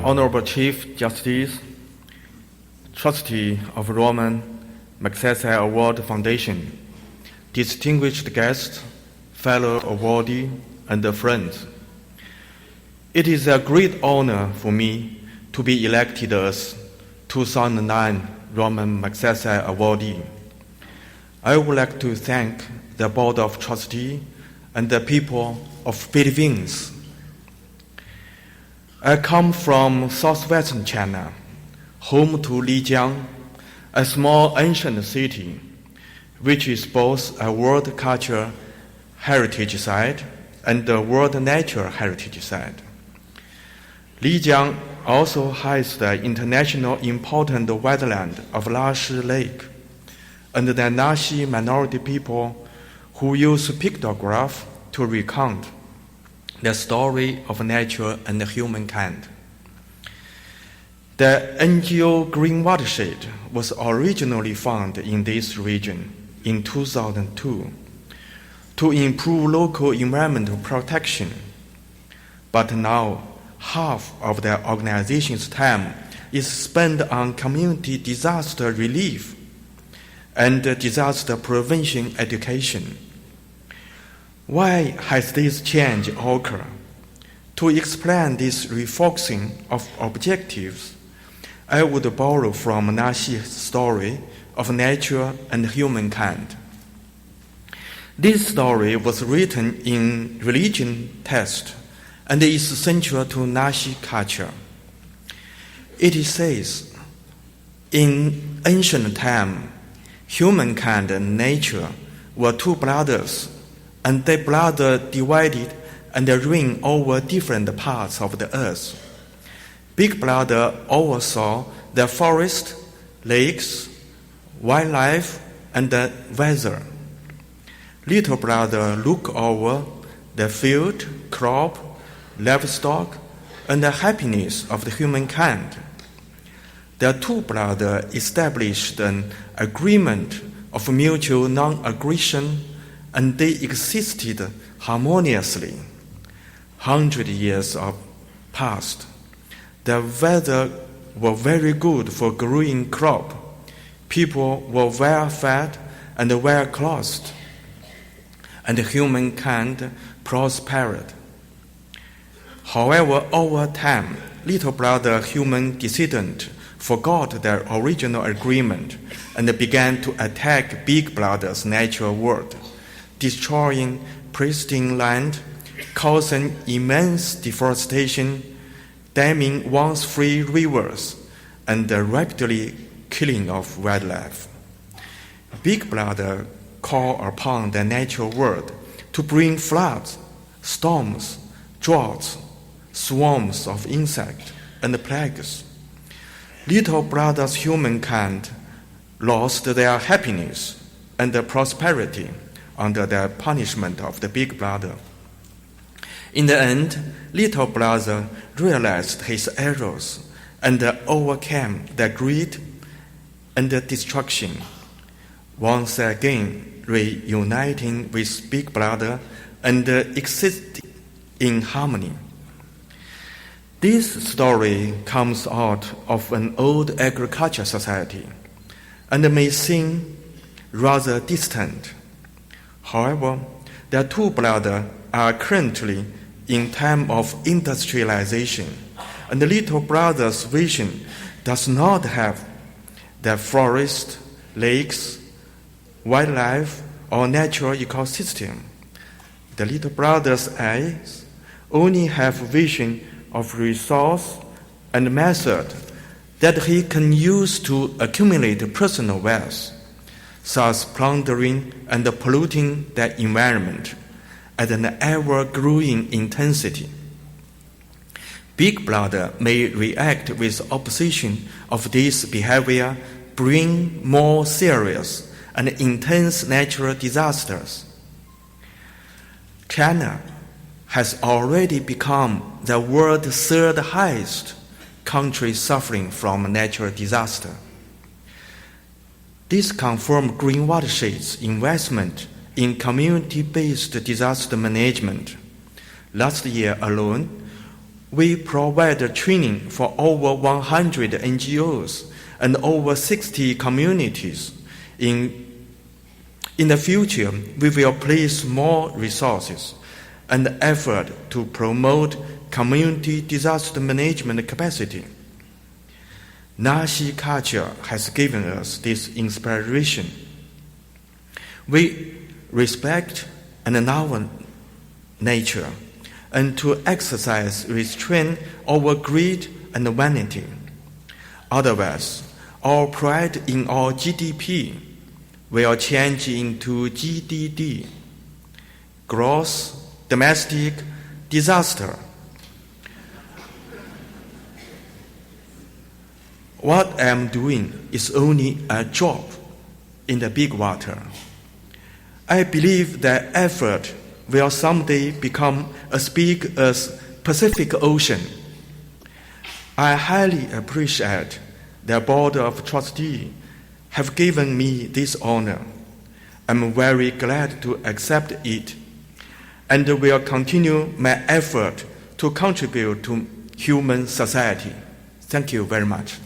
Honorable Chief Justice, Trustee of Ramon Magsaysay Awardee Foundation, distinguished guests, fellow awardees, and friends. It is a great honor for me to be elected as 2009 Ramon Magsaysay Awardee. I would like to thank the Board of Trustees and the people of Philippines. I come from southwestern China, home to Lijiang, a small ancient city, which is both a World Cultural Heritage Site and a World Natural Heritage Site. Lijiang also has the international important wetland of Lashi Lake, and the Nashi minority people who use pictograph to recount the story of nature and humankind. The NGO Green Watershed was originally founded in this region in 2002 to improve local environmental protection. But now, half of the organization's time is spent on community disaster relief and disaster prevention education. Why has this change occurred? To explain this refocusing of objectives, I would borrow from Nashi's story of nature and humankind. This story was written in religion text and is central to Nashi culture. It says, in ancient time, humankind and nature were two brothers, and their brother divided and reigned over different parts of the earth. Big brother oversaw the forest, lakes, wildlife, and the weather. Little brother looked over the field, crop, livestock, and the happiness of the humankind. The two brothers established an agreement of mutual non-aggression, and they existed harmoniously. 100 years passed. The weather was very good for growing crop. People were well fed and well clothed, and humankind prospered. However, over time, little brother human dissident forgot their original agreement and began to attack big brother's natural world, destroying pristine land, causing immense deforestation, damming once free rivers, and the rapidly killing of wildlife. Big brother called upon the natural world to bring floods, storms, droughts, swarms of insects, and plagues. Little brother's humankind lost their happiness and prosperity under the punishment of the big brother. In the end, little brother realized his errors and overcame the greed and the destruction, once again reuniting with big brother and existing in harmony. This story comes out of an old agriculture society and may seem rather distant. However, the two brothers are currently in time of industrialization, and the little brother's vision does not have the forest, lakes, wildlife, or natural ecosystem. The little brother's eyes only have vision of resource and method that he can use to accumulate personal wealth, thus plundering and polluting the environment at an ever-growing intensity. Big brother may react with opposition of this behavior, bring more serious and intense natural disasters. China has already become the world's third highest country suffering from natural disaster. This confirms Green Watershed's investment in community-based disaster management. Last year alone, We provide training for over 100 NGOs and over 60 communities. In the future, we will place more resources and effort to promote community disaster management capacity. Nashi culture has given us this inspiration. We respect and love nature, and to exercise restraint over greed and vanity. Otherwise, our pride in our GDP will change into GDD, gross domestic disaster. What I'm doing is only a drop in the big water. I believe that effort will someday become as big as Pacific Ocean. I highly appreciate the Board of Trustees have given me this honor. I'm very glad to accept it, and will continue my effort to contribute to human society. Thank you very much.